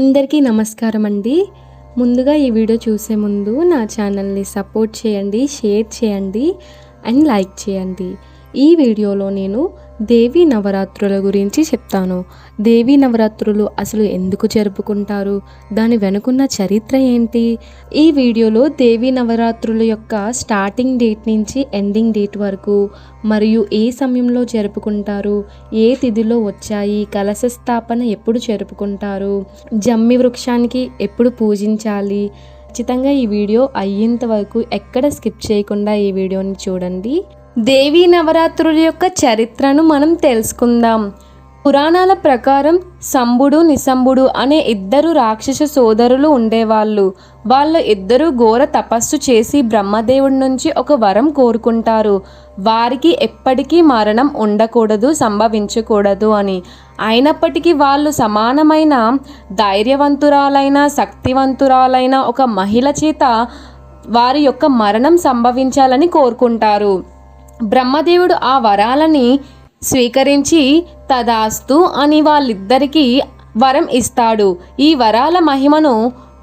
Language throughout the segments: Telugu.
అందరికీ నమస్కారం అండి. ముందుగా ఈ వీడియో చూసే ముందు నా ఛానల్ని సపోర్ట్ చేయండి, షేర్ చేయండి అండ్ లైక్ చేయండి. ఈ వీడియోలో నేను దేవీ నవరాత్రుల గురించి చెప్తాను. దేవీ నవరాత్రులు అసలు ఎందుకు జరుపుకుంటారు, దాని వెనుకున్న చరిత్ర ఏంటి, ఈ వీడియోలో దేవీ నవరాత్రుల యొక్క స్టార్టింగ్ డేట్ నుంచి ఎండింగ్ డేట్ వరకు, మరియు ఏ సమయంలో జరుపుకుంటారు, ఏ తిథిలో వచ్చాయి, కలశ స్థాపన ఎప్పుడు జరుపుకుంటారు, జమ్మి వృక్షానికి ఎప్పుడు పూజించాలి, ఖచ్చితంగా ఈ వీడియో అయ్యేంత వరకు ఎక్కడ స్కిప్ చేయకుండా ఈ వీడియోని చూడండి. దేవీ నవరాత్రుల యొక్క చరిత్రను మనం తెలుసుకుందాం. పురాణాల ప్రకారం శంభుడు నిశంభుడు అనే ఇద్దరు రాక్షస సోదరులు ఉండేవాళ్ళు. వాళ్ళు ఇద్దరు ఘోర తపస్సు చేసి బ్రహ్మదేవుడి నుంచి ఒక వరం కోరుకుంటారు. వారికి ఎప్పటికీ మరణం ఉండకూడదు, సంభవించకూడదు అని. అయినప్పటికీ వాళ్ళు సమానమైన ధైర్యవంతురాలైన శక్తివంతురాలైన ఒక మహిళ చేత వారి యొక్క మరణం సంభవించాలని కోరుకుంటారు. బ్రహ్మదేవుడు ఆ వరాలని స్వీకరించి తదాస్తు అని వాళ్ళిద్దరికీ వరం ఇస్తాడు. ఈ వరాల మహిమను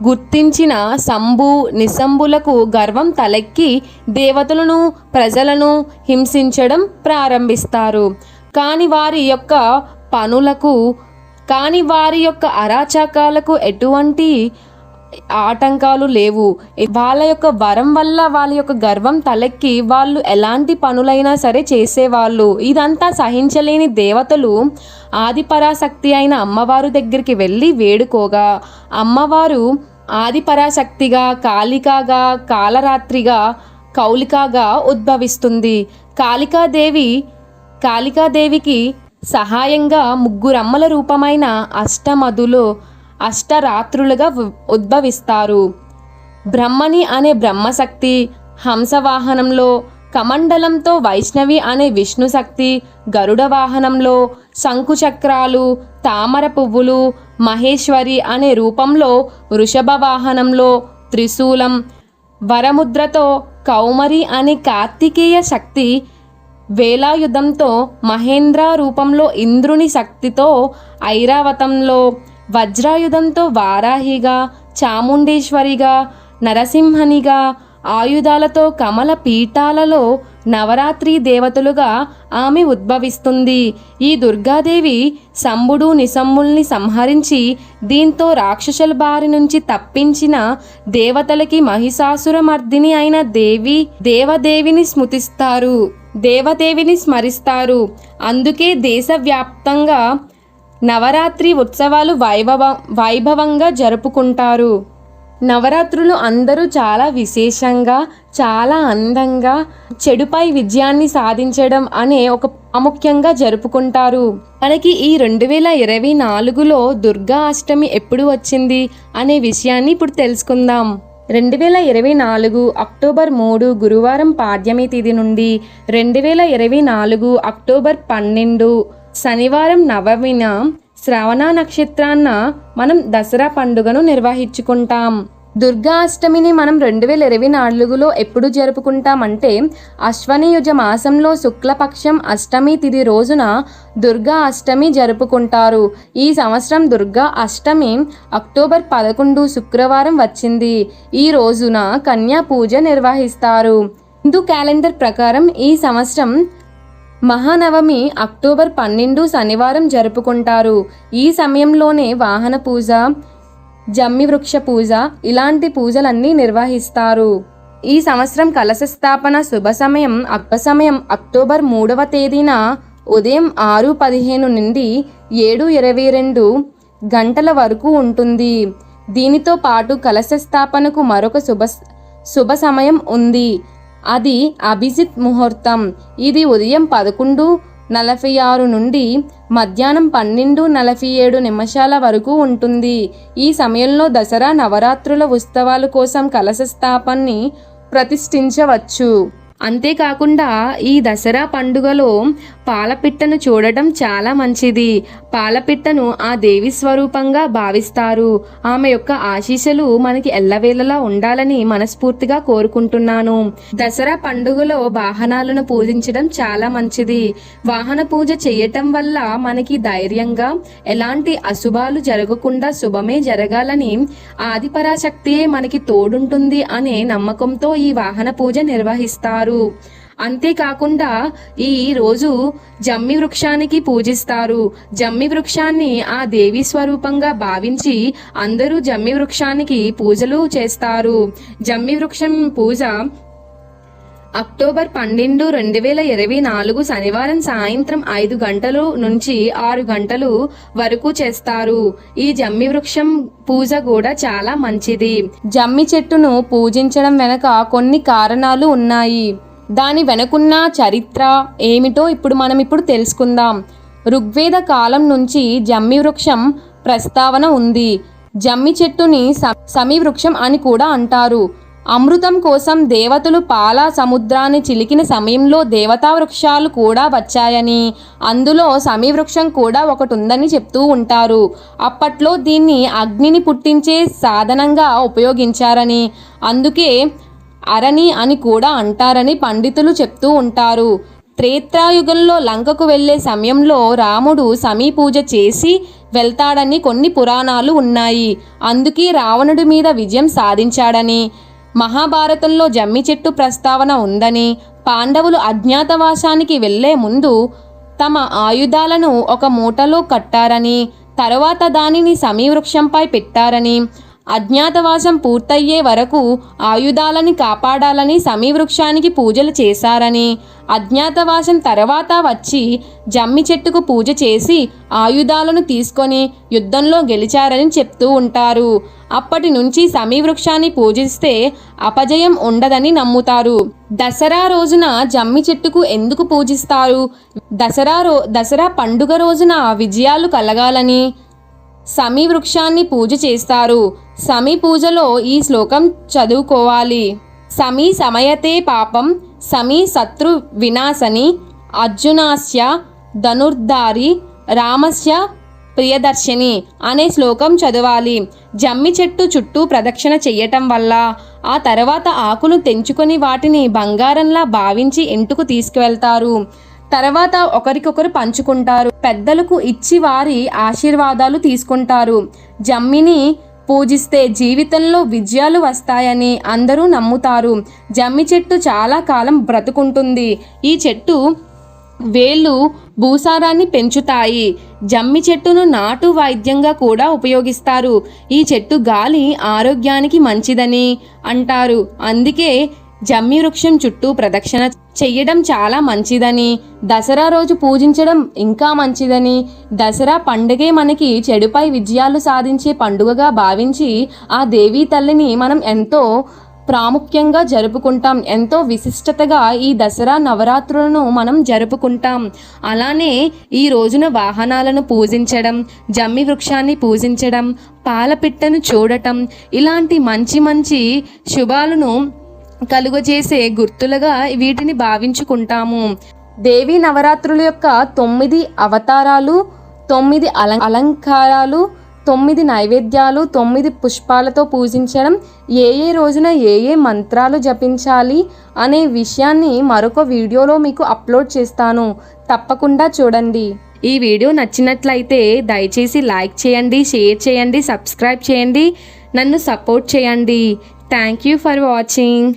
గుర్తించిన శంభు నిశంభులకు గర్వం తలెక్కి దేవతలను ప్రజలను హింసించడం ప్రారంభిస్తారు. కానీ వారి యొక్క అరాచకాలకు ఎటువంటి ఆటంకాలు లేవు. వాళ్ళ యొక్క వరం వల్ల వాళ్ళ యొక్క గర్వం తలెక్కి వాళ్ళు ఎలాంటి పనులైనా సరే చేసేవాళ్ళు. ఇదంతా సహించలేని దేవతలు ఆదిపరాశక్తి అయిన అమ్మవారు దగ్గరికి వెళ్ళి వేడుకోగా అమ్మవారు ఆదిపరాశక్తిగా, కాళికాగా, కాలరాత్రిగా, కౌలికాగా ఉద్భవిస్తుంది. కాళికాదేవికి సహాయంగా ముగ్గురమ్మల రూపమైన అష్టమధులు అష్టరాత్రులుగా ఉద్భవిస్తారు. బ్రహ్మణి అనే బ్రహ్మశక్తి, హంసవాహనంలో కమండలంతో వైష్ణవి అనే విష్ణుశక్తి, గరుడ వాహనంలో శంకుచక్రాలు, తామర పువ్వులు, మహేశ్వరి అనే రూపంలో వృషభ వాహనంలో త్రిశూలం, వరముద్రతో కౌమరి అనే కార్తికేయ శక్తి, వేలాయుధంతో మహేంద్ర రూపంలో ఇంద్రుని శక్తితో ఐరావతంలో, వజ్రాయుధంతో వారాహిగా, చాముండేశ్వరిగా, నరసింహనిగా, ఆయుధాలతో కమల పీఠాలలో నవరాత్రి దేవతలుగా ఆమె ఉద్భవిస్తుంది. ఈ దుర్గాదేవి శంభుడు నిశంభుల్ని సంహరించి దీంతో రాక్షసుల బారి నుంచి తప్పించిన దేవతలకి మహిషాసురమర్దిని అయిన దేవదేవిని స్మరిస్తారు. అందుకే దేశవ్యాప్తంగా నవరాత్రి ఉత్సవాలు వైభవంగా జరుపుకుంటారు. నవరాత్రులు అందరూ చాలా విశేషంగా, చాలా అందంగా చెడుపై విజయాన్ని సాధించడం అనే ఒక ప్రాముఖ్యంగా జరుపుకుంటారు. మనకి ఈ 2024లో దుర్గా అష్టమి ఎప్పుడు వచ్చింది అనే విషయాన్ని ఇప్పుడు తెలుసుకుందాం. 2024 అక్టోబర్ 3 గురువారం పాడ్యమి తిథి నుండి 2024 అక్టోబర్ 12 శనివారం నవమిన శ్రవణ నక్షత్రాన్న మనం దసరా పండుగను నిర్వహించుకుంటాం. దుర్గా అష్టమిని మనం 2024లో ఎప్పుడు జరుపుకుంటామంటే అశ్వనియుజ మాసంలో శుక్లపక్షం అష్టమి తిథి రోజున దుర్గా అష్టమి జరుపుకుంటారు. ఈ సంవత్సరం దుర్గా అష్టమి అక్టోబర్ 11 శుక్రవారం వచ్చింది. ఈ రోజున కన్యా పూజ నిర్వహిస్తారు. హిందూ క్యాలెండర్ ప్రకారం ఈ సంవత్సరం మహానవమి అక్టోబర్ 12 శనివారం జరుపుకుంటారు. ఈ సమయంలోనే వాహన పూజ, జమ్మి వృక్ష పూజ ఇలాంటి పూజలన్నీ నిర్వహిస్తారు. ఈ సంవత్సరం కలశ స్థాపన శుభ సమయం అక్టోబర్ 3వ తేదీన ఉదయం 6:15 నుండి 7:22 గంటల వరకు ఉంటుంది. దీనితో పాటు కలశ స్థాపనకు మరొక శుభ సమయం ఉంది. అది అభిజిత్ ముహూర్తం. ఇది ఉదయం 11:46 నుండి మధ్యాహ్నం 12:47 వరకు ఉంటుంది. ఈ సమయంలో దసరా నవరాత్రుల ఉత్సవాల కోసం కలశ స్థాపనని ప్రతిష్ఠించవచ్చు. అంతేకాకుండా ఈ దసరా పండుగలో పాలపిట్టను చూడటం చాలా మంచిది. పాలపిట్టను ఆ దేవి స్వరూపంగా భావిస్తారు. ఆమె యొక్క ఆశీస్సులు మనకి ఎల్లవేళలా ఉండాలని మనస్ఫూర్తిగా కోరుకుంటున్నాను. దసరా పండుగలో వాహనాలను పూజించడం చాలా మంచిది. వాహన పూజ చేయటం వల్ల మనకి ధైర్యంగా ఎలాంటి అశుభాలు జరగకుండా శుభమే జరగాలని ఆదిపరాశక్తియే మనకి తోడుంటుంది అనే నమ్మకంతో ఈ వాహన పూజ నిర్వహిస్తారు. అంతేకాకుండా ఈ రోజు జమ్మి వృక్షానికి పూజిస్తారు. జమ్మి వృక్షాన్ని ఆ దేవి స్వరూపంగా భావించి అందరూ జమ్మి వృక్షానికి పూజలు చేస్తారు. జమ్మి వృక్షం పూజ అక్టోబర్ 12, 2024 శనివారం సాయంత్రం 5 గంటలు నుంచి 6 గంటలు వరకు చేస్తారు. ఈ జమ్మి వృక్షం పూజ కూడా చాలా మంచిది. జమ్మి చెట్టును పూజించడం వెనక కొన్ని కారణాలు ఉన్నాయి. దాని వెనుకున్న చరిత్ర ఏమిటో ఇప్పుడు తెలుసుకుందాం. ఋగ్వేద కాలం నుంచి జమ్మి వృక్షం ప్రస్తావన ఉంది. జమ్మి చెట్టుని సమీ వృక్షం అని కూడా అంటారు. అమృతం కోసం దేవతలు పాల సముద్రాన్ని చిలికిన సమయంలో దేవతా వృక్షాలు కూడా వచ్చాయని, అందులో సమీ వృక్షం కూడా ఒకటి ఉందని చెప్తూ ఉంటారు. అప్పట్లో దీన్ని అగ్నిని పుట్టించే సాధనంగా ఉపయోగించారని, అందుకే అరణి అని కూడా అంటారని పండితులు చెప్తూ ఉంటారు. త్రేతాయుగంలో లంకకు వెళ్లే సమయంలో రాముడు సమీ పూజ చేసి వెళ్తాడని కొన్ని పురాణాలు ఉన్నాయి. అందుకే రావణుడి మీద విజయం సాధించాడని, మహాభారతంలో జమ్మి చెట్టు ప్రస్తావన ఉందని, పాండవులు అజ్ఞాతవాసానికి వెళ్లే ముందు తమ ఆయుధాలను ఒక మూటలో కట్టారని, తరువాత దానిని సమీ వృక్షంపై పెట్టారని, అజ్ఞాతవాసం పూర్తయ్యే వరకు ఆయుధాలని కాపాడాలని సమీ వృక్షానికి పూజలు చేశారని, అజ్ఞాతవాసం తర్వాత వచ్చి జమ్మి చెట్టుకు పూజ చేసి ఆయుధాలను తీసుకొని యుద్ధంలో గెలిచారని చెప్తూ ఉంటారు. అప్పటి నుంచి సమీ వృక్షాన్ని పూజిస్తే అపజయం ఉండదని నమ్ముతారు. దసరా రోజున జమ్మి చెట్టుకు ఎందుకు పూజిస్తారు? దసరా పండుగ రోజున విజయాలు కలగాలని సమీ వృక్షాన్ని పూజ చేస్తారు. సమీ పూజలో ఈ శ్లోకం చదువుకోవాలి. సమీ సమయతే పాపం సమీ శత్రు వినాశని అర్జునాస్య ధనుర్ధారి రామస్య ప్రియదర్శిని అనే శ్లోకం చదవాలి. జమ్మి చెట్టు చుట్టూ ప్రదక్షిణ చెయ్యటం వల్ల ఆ తర్వాత ఆకులు తెంచుకొని వాటిని బంగారంలా భావించి ఇంటికి తీసుకువెళ్తారు. తర్వాత ఒకరికొకరు పంచుకుంటారు. పెద్దలకు ఇచ్చి వారి ఆశీర్వాదాలు తీసుకుంటారు. జమ్మిని పూజిస్తే జీవితంలో విజయాలు వస్తాయని అందరూ నమ్ముతారు. జమ్మి చెట్టు చాలా కాలం బ్రతుకుంటుంది. ఈ చెట్టు వేళ్ళు భూసారాన్ని పెంచుతాయి. జమ్మి చెట్టును నాటు వైద్యంగా కూడా ఉపయోగిస్తారు. ఈ చెట్టు గాలి ఆరోగ్యానికి మంచిదని అంటారు. అందుకే జమ్మి వృక్షం చుట్టూ ప్రదక్షిణ చెయ్యడం చాలా మంచిదని, దసరా రోజు పూజించడం ఇంకా మంచిదని, దసరా పండుగే మనకి చెడుపై విజయాలు సాధించే పండుగగా భావించి ఆ దేవీ తల్లిని మనం ఎంతో ప్రాముఖ్యంగా జరుపుకుంటాం. ఎంతో విశిష్టతగా ఈ దసరా నవరాత్రులను మనం జరుపుకుంటాం. అలానే ఈ రోజున వాహనాలను పూజించడం, జమ్మి వృక్షాన్ని పూజించడం, పాలపిట్టను చూడటం ఇలాంటి మంచి మంచి శుభాలను కలుగజేసే గుర్తులుగా వీటిని భావించుకుంటాము. దేవీ నవరాత్రుల యొక్క 9 అవతారాలు, 9 అలంకారాలు, 9 నైవేద్యాలు, 9 పుష్పాలతో పూజించడం, ఏ రోజున ఏ మంత్రాలు జపించాలి అనే విషయాన్ని మరొక వీడియోలో మీకు అప్లోడ్ చేస్తాను. తప్పకుండా చూడండి. ఈ వీడియో నచ్చినట్లయితే దయచేసి లైక్ చేయండి, షేర్ చేయండి, సబ్స్క్రైబ్ చేయండి, నన్ను సపోర్ట్ చేయండి. Thank you for watching.